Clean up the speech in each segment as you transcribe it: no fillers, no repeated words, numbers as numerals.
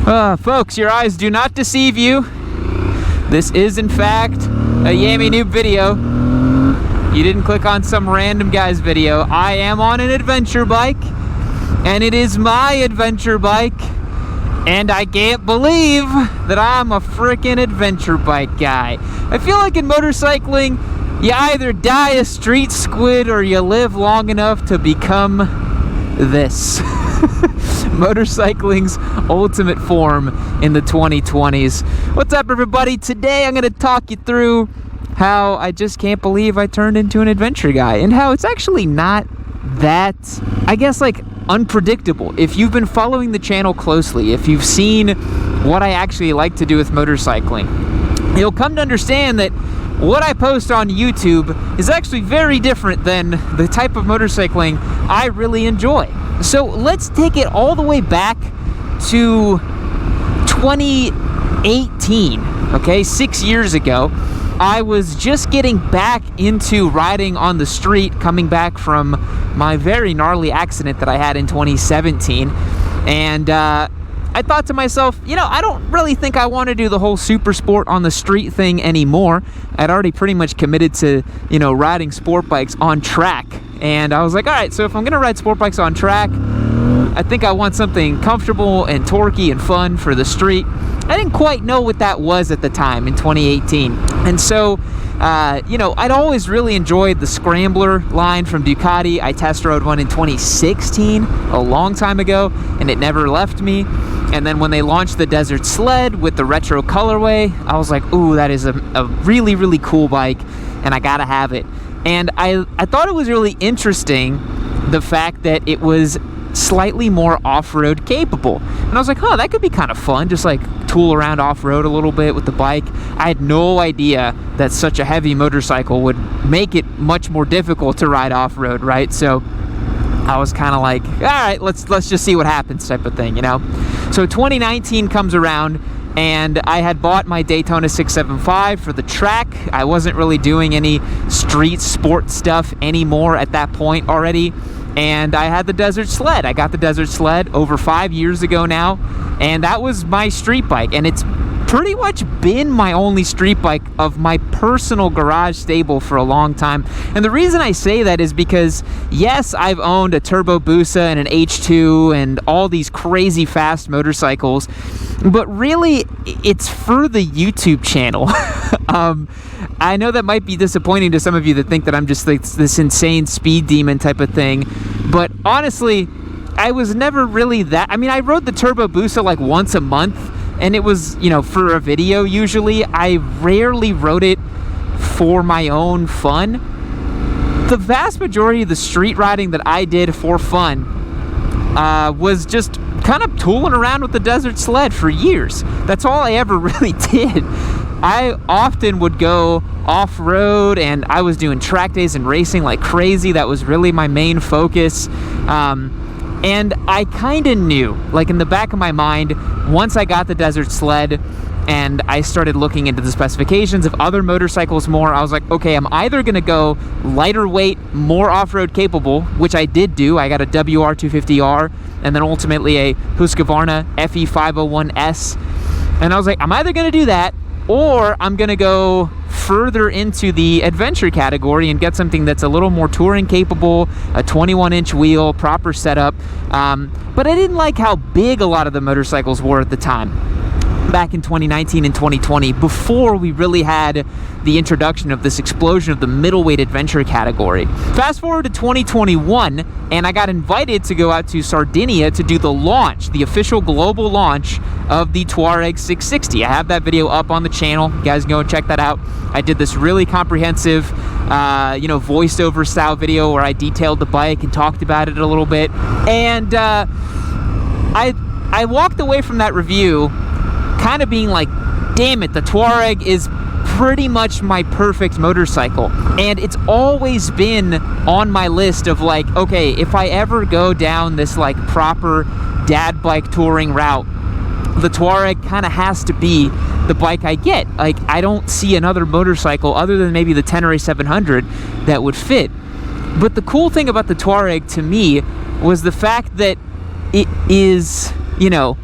Folks, your eyes do not deceive you. This is, in fact, a Yami Noob video. You didn't click on some random guy's video. I am on an adventure bike, and it is my adventure bike, and I can't believe that I'm a frickin' adventure bike guy. I feel like in motorcycling, you either die a street squid or you live long enough to become this. Motorcycling's ultimate form in the 2020s. What's up, everybody? Today I'm going to talk you through how I just can't believe I turned into an adventure guy, and how it's actually not that, I guess, like, unpredictable. If you've been following the channel closely, if you've seen what I actually like to do with motorcycling, you'll come to understand that what I post on YouTube is actually very different than the type of motorcycling I really enjoy. So let's take it all the way back to 2018, okay, 6 years ago. I was just getting back into riding on the street, coming back from my very gnarly accident that I had in 2017, and I thought to myself, you know, I don't really think I want to do the whole super sport on the street thing anymore. I'd already pretty much committed to, you know, riding sport bikes on track. And I was like, all right, so if I'm going to ride sport bikes on track, I think I want something comfortable and torquey and fun for the street. I didn't quite know what that was at the time in 2018. And so, you know, I'd always really enjoyed the Scrambler line from Ducati. I test rode one in 2016, a long time ago, and it never left me. And then when they launched the Desert Sled with the retro colorway, I was like, ooh, that is a really, really cool bike, and I gotta have it. And I thought it was really interesting, the fact that it was slightly more off-road capable. And I was like, oh, that could be kind of fun, just like tool around off-road a little bit with the bike. I had no idea that such a heavy motorcycle would make it much more difficult to ride off-road, right? So I was kind of like, all right, let's just see what happens type of thing, you know? So 2019 comes around, and I had bought my Daytona 675 for the track. I wasn't really doing any street sport stuff anymore at that point already. And I had the Desert Sled. I got the Desert Sled over 5 years ago now, and that was my street bike. And it's pretty much been my only street bike of my personal garage stable for a long time. And the reason I say that is because, yes, I've owned a Turbo Hayabusa and an H2 and all these crazy fast motorcycles, but really it's for the YouTube channel. I know that might be disappointing to some of you that think that I'm just like this insane speed demon type of thing, but honestly, I was never really that. I mean, I rode the Turbo Hayabusa like once a month, and it was, you know, for a video usually. I rarely rode it for my own fun. The vast majority of the street riding that I did for fun was just kind of tooling around with the Desert Sled for years. That's all I ever really did. I often would go off-road, and I was doing track days and racing like crazy. That was really my main focus. And I kind of knew, like in the back of my mind, once I got the Desert Sled and I started looking into the specifications of other motorcycles more, I was like, okay, I'm either going to go lighter weight, more off-road capable, which I did do. I got a WR250R and then ultimately a Husqvarna FE501S. And I was like, I'm either going to do that, or I'm going to go further into the adventure category and get something that's a little more touring capable, a 21-inch wheel, proper setup. But I didn't like how big a lot of the motorcycles were at the time, back in 2019 and 2020, before we really had the introduction of this explosion of the middleweight adventure category. Fast forward to 2021, and I got invited to go out to Sardinia to do the launch, the official global launch of the Touareg 660. I have that video up on the channel. You guys can go and check that out. I did this really comprehensive, you know, voiceover style video where I detailed the bike and talked about it a little bit. And I walked away from that review kind of being like, damn it, the Touareg is pretty much my perfect motorcycle. And it's always been on my list of like, okay, if I ever go down this like proper dad bike touring route, the Touareg kind of has to be the bike I get. Like, I don't see another motorcycle other than maybe the Tenere 700 that would fit. But the cool thing about the Touareg to me was the fact that it is, you know,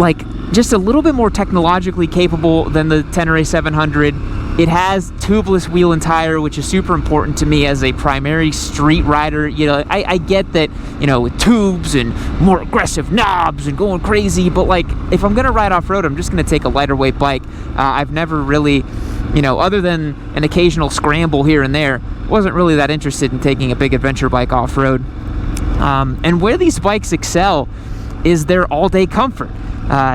like just a little bit more technologically capable than the Tenere 700. It has tubeless wheel and tire, which is super important to me as a primary street rider. You know, I get that, you know, with tubes and more aggressive knobs and going crazy, but like if I'm gonna ride off-road, I'm just gonna take a lighter weight bike. I've never really, you know, other than an occasional scramble here and there, wasn't really that interested in taking a big adventure bike off-road. And where these bikes excel is their all-day comfort.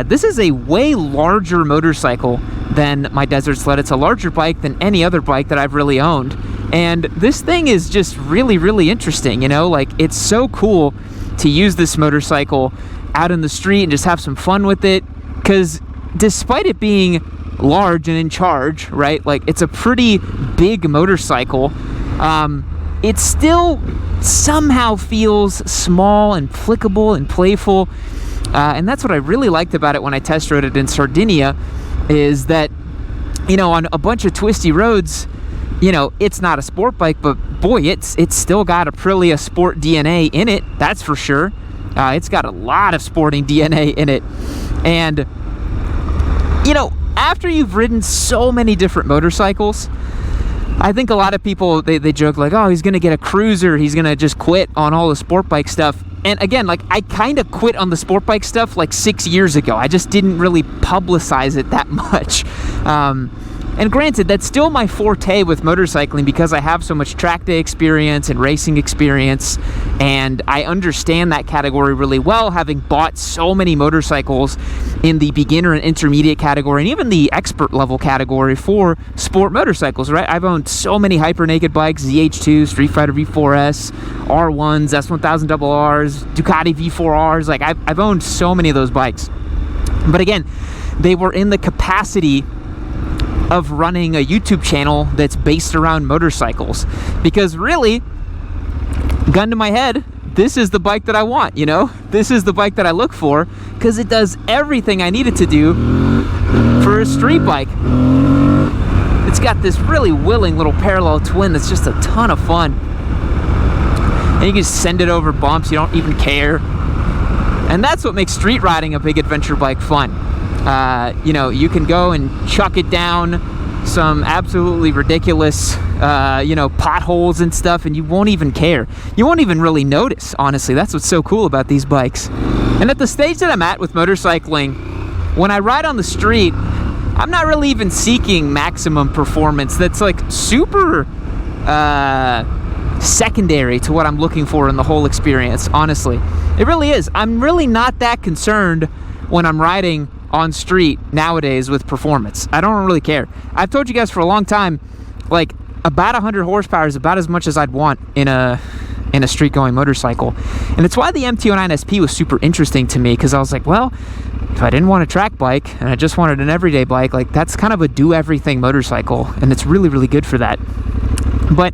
This is a way larger motorcycle than my Desert Sled. It's a larger bike than any other bike that I've really owned. And this thing is just really, really interesting, you know? Like, it's so cool to use this motorcycle out in the street and just have some fun with it. Because despite it being large and in charge, right? Like, it's a pretty big motorcycle. It still somehow feels small and flickable and playful. And that's what I really liked about it when I test rode it in Sardinia, is that, you know, on a bunch of twisty roads, you know, it's not a sport bike, but boy, it's still got Aprilia sport DNA in it, that's for sure. It's got a lot of sporting DNA in it. And, you know, after you've ridden so many different motorcycles, I think a lot of people, they joke like, oh, he's going to get a cruiser, he's going to just quit on all the sport bike stuff. And again, like, I kind of quit on the sport bike stuff like 6 years ago. I just didn't really publicize it that much. And granted, that's still my forte with motorcycling because I have so much track day experience and racing experience, and I understand that category really well, having bought so many motorcycles in the beginner and intermediate category, and even the expert level category for sport motorcycles, right? I've owned so many hyper naked bikes, ZH2, Street Fighter V4S, R1s, S1000 RRs, Ducati V4Rs. Like, I've owned so many of those bikes. But again, they were in the capacity of running a YouTube channel that's based around motorcycles, because really, gun to my head, this is the bike that I want, you know? This is the bike that I look for, because it does everything I need it to do for a street bike. It's got this really willing little parallel twin that's just a ton of fun, and you can just send it over bumps, you don't even care. And that's what makes street riding a big adventure bike fun. You know, you can go and chuck it down some absolutely ridiculous, you know, potholes and stuff, and you won't even care. You won't even really notice, honestly. That's what's so cool about these bikes. And at the stage that I'm at with motorcycling, when I ride on the street, I'm not really even seeking maximum performance. That's like super secondary to what I'm looking for in the whole experience, honestly. It really is. I'm really not that concerned when I'm riding on street nowadays with performance. I don't really care. I've told you guys for a long time, like, about 100 horsepower is about as much as I'd want in a street going motorcycle. And it's why the MT-09 SP was super interesting to me, because I was like, well, if I didn't want a track bike and I just wanted an everyday bike, like, that's kind of a do everything motorcycle, and it's really, really good for that. But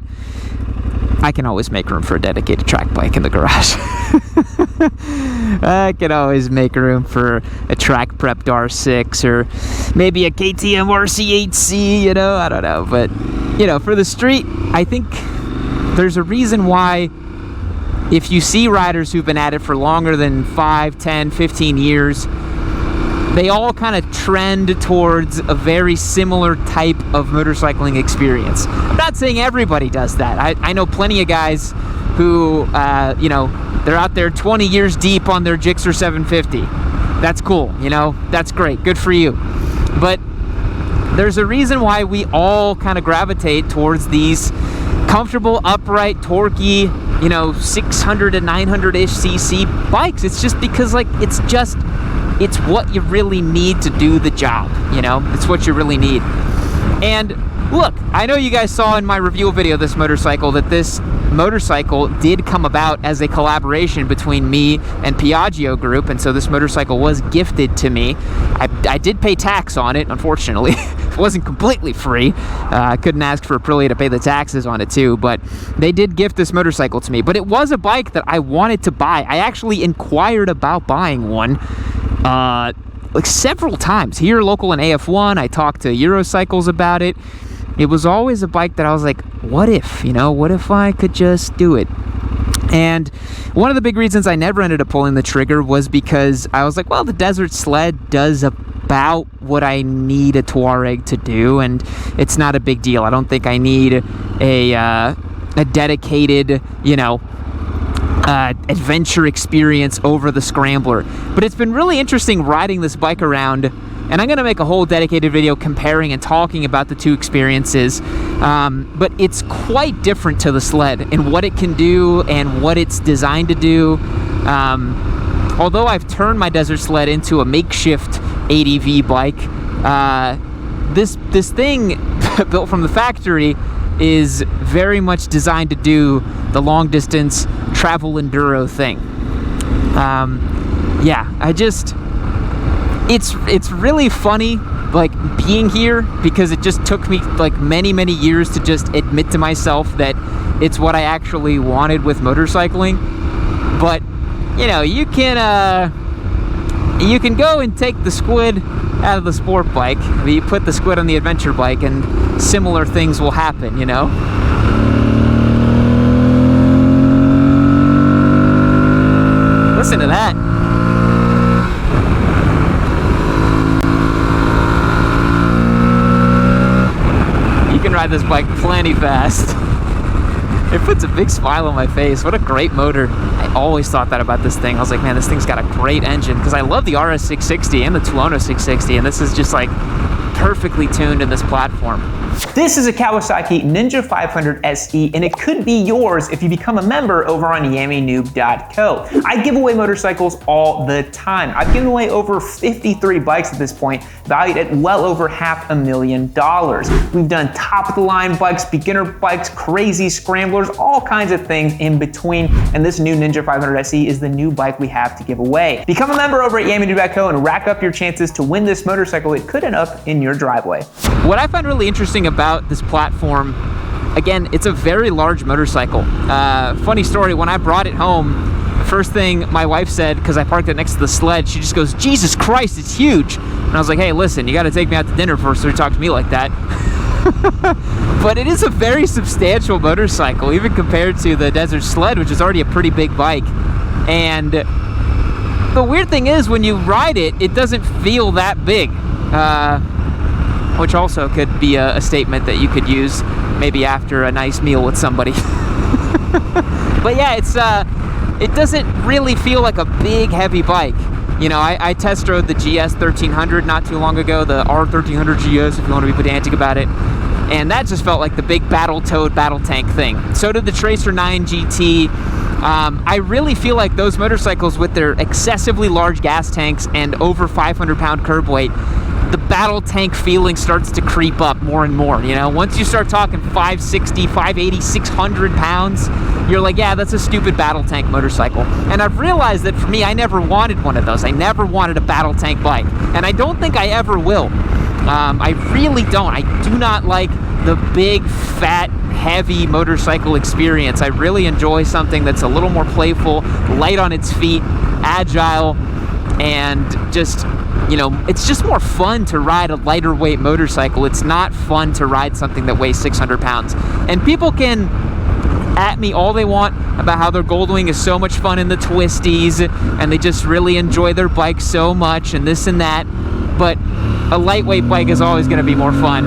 I can always make room for a dedicated track bike in the garage. I can always make room for a track prepped R6 or maybe a KTM RC8C, you know, I don't know. But, you know, for the street, I think there's a reason why if you see riders who've been at it for longer than 5, 10, 15 years, they all kind of trend towards a very similar type of motorcycling experience. I'm not saying everybody does that. I know plenty of guys who, you know, they're out there 20 years deep on their Gixxer 750. That's cool, you know, that's great, good for you. But there's a reason why we all kind of gravitate towards these comfortable, upright, torquey, you know, 600 to 900-ish cc bikes. It's just because, like, it's what you really need to do the job, you know? It's what you really need. And look, I know you guys saw in my review video of this motorcycle that this motorcycle did come about as a collaboration between me and Piaggio Group, and so this motorcycle was gifted to me. I did pay tax on it, unfortunately. It wasn't completely free. I couldn't ask for Aprilia to pay the taxes on it too, but they did gift this motorcycle to me. But it was a bike that I wanted to buy. I actually inquired about buying one like several times here local in AF1. I talked to Eurocycles about it. It was always a bike that I was like, what if, you know, what if I could just do it? And one of the big reasons I never ended up pulling the trigger was because I was like, well, the desert sled does about what I need a Touareg to do, and it's not a big deal. I don't think I need a dedicated, adventure experience over the Scrambler. But it's been really interesting riding this bike around, and I'm going to make a whole dedicated video comparing and talking about the two experiences. But it's quite different to the sled in what it can do and what it's designed to do. Although I've turned my desert sled into a makeshift ADV bike, this thing built from the factory is very much designed to do the long distance travel enduro thing. It's really funny, like, being here, because it just took me like many years to just admit to myself that it's what I actually wanted with motorcycling. But you can go and take the squid out of the sport bike, you put the squid on the adventure bike, and similar things will happen. Listen to that. You can ride this bike plenty fast. It puts a big smile on my face. What a great motor. I always thought that about this thing. I was like, man, this thing's got a great engine, because I love the RS660 and the Tuono 660, and this is just like perfectly tuned in this platform. This is a Kawasaki Ninja 500 SE, and it could be yours if you become a member over on yammynoob.co. I give away motorcycles all the time. I've given away over 53 bikes at this point, valued at well over $500,000. We've done top of the line bikes, beginner bikes, crazy scramblers, all kinds of things in between, and this new Ninja 500 SE is the new bike we have to give away. Become a member over at yammynoob.co and rack up your chances to win this motorcycle. It could end up in your driveway. What I find really interesting about this platform, again, it's a very large motorcycle. Funny story, when I brought it home, the first thing my wife said, because I parked it next to the sled, she just goes, "Jesus Christ, it's huge." And I was like, hey, listen, you got to take me out to dinner first or talk to me like that. But it is a very substantial motorcycle, even compared to the desert sled, which is already a pretty big bike. And the weird thing is, when you ride it, it doesn't feel that big. Which also could be a statement that you could use maybe after a nice meal with somebody. But yeah, it doesn't really feel like a big, heavy bike. I test rode the GS 1300 not too long ago, the R1300 GS if you want to be pedantic about it, and that just felt like the big battle-toed battle tank thing. So did the Tracer 9 GT. I really feel like those motorcycles, with their excessively large gas tanks and over 500-pound curb weight, the battle tank feeling starts to creep up more and more. Once you start talking 560, 580, 600 pounds, you're like, yeah, that's a stupid battle tank motorcycle. And I've realized that for me, I never wanted one of those. I never wanted a battle tank bike, and I don't think I ever will. I really don't. I do not like the big, fat, heavy motorcycle experience. I really enjoy something that's a little more playful, light on its feet, agile, and just, it's just more fun to ride a lighter weight motorcycle. It's not fun to ride something that weighs 600 pounds. And people can at me all they want about how their Goldwing is so much fun in the twisties, and they just really enjoy their bike so much, and this and that. But a lightweight bike is always going to be more fun.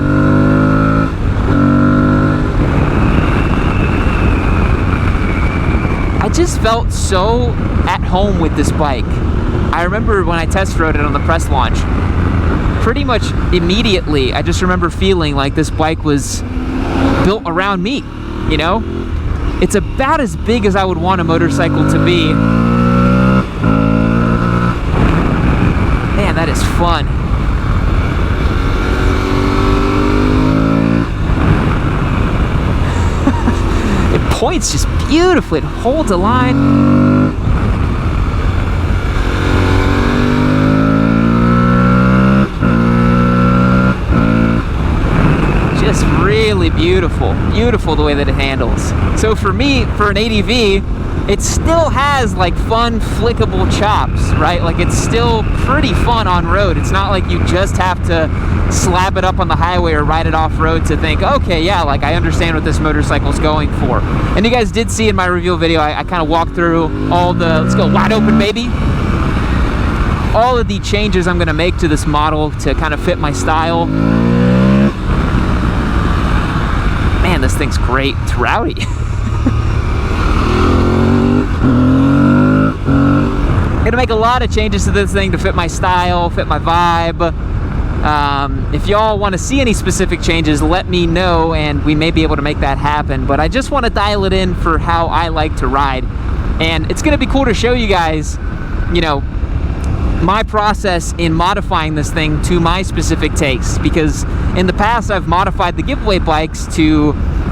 I just felt so at home with this bike. I remember when I test rode it on the press launch, pretty much immediately, I just remember feeling like this bike was built around me, It's about as big as I would want a motorcycle to be. Man, that is fun. It points just beautifully. It holds a line. Just really beautiful the way that it handles. So for me, for an ADV, it still has like fun flickable chops, right? Like it's still pretty fun on road. It's not like you just have to slap it up on the highway or ride it off road to think, okay, yeah, like I understand what this motorcycle's going for. And you guys did see in my review video, I kind of walked through all the, let's go wide open, baby. All of the changes I'm gonna make to this model to kind of fit my style. Man, this thing's great. It's rowdy. Gonna make a lot of changes to this thing to fit my style, fit my vibe. If y'all want to see any specific changes, let me know and we may be able to make that happen. But I just want to dial it in for how I like to ride. And it's gonna be cool to show you guys, you know, my process in modifying this thing to my specific tastes, because in the past I've modified the giveaway bikes to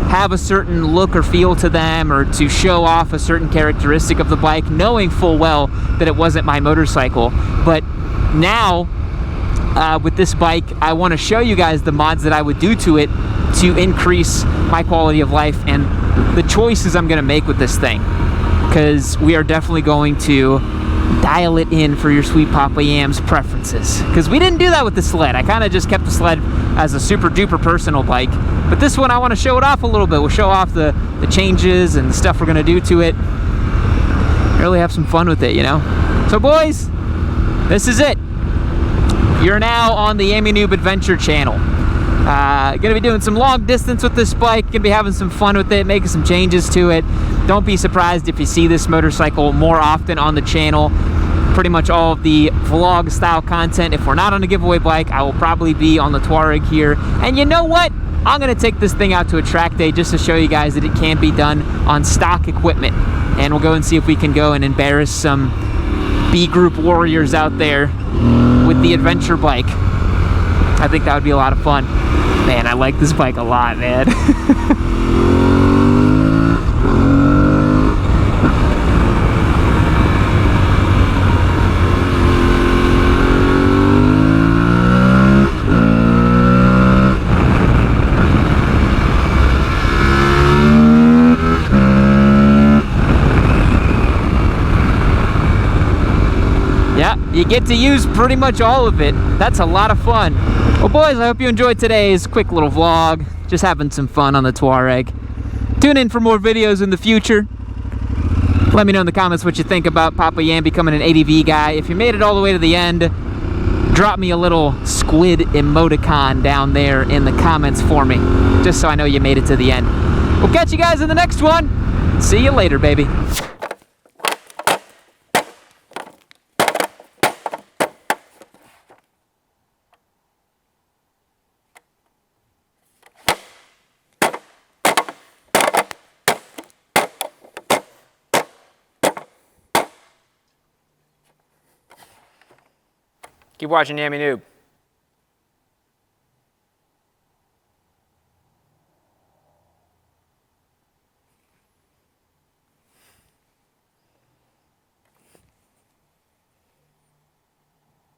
have a certain look or feel to them, or to show off a certain characteristic of the bike, knowing full well that it wasn't my motorcycle. But now with this bike, I want to show you guys the mods that I would do to it to increase my quality of life and the choices I'm going to make with this thing, because we are definitely going to dial it in for your sweet Papa Yam's preferences, because we didn't do that with the sled. I kind of just kept the sled as a super duper personal bike, but this one I want to show it off a little bit. We'll show off the changes and the stuff we're going to do to it. Really have some fun with it, you know. So boys, this is it. You're now on the Yami Noob Adventure channel. Gonna be doing some long distance with this bike, gonna be having some fun with it, making some changes to it. Don't be surprised if you see this motorcycle more often on the channel. Pretty much all of the vlog style content. If we're not on a giveaway bike, I will probably be on the Touareg here. And you know what? I'm gonna take this thing out to a track day just to show you guys that it can be done on stock equipment. And we'll go and see if we can go and embarrass some B group warriors out there with the adventure bike. I think that would be a lot of fun. Man, I like this bike a lot, man. Yeah, you get to use pretty much all of it. That's a lot of fun. Well boys, I hope you enjoyed today's quick little vlog. Just having some fun on the Touareg. Tune in for more videos in the future. Let me know in the comments what you think about Papa Yam becoming an ADV guy. If you made it all the way to the end, drop me a little squid emoticon down there in the comments for me, just so I know you made it to the end. We'll catch you guys in the next one. See you later, baby. Keep watching Yami Noob.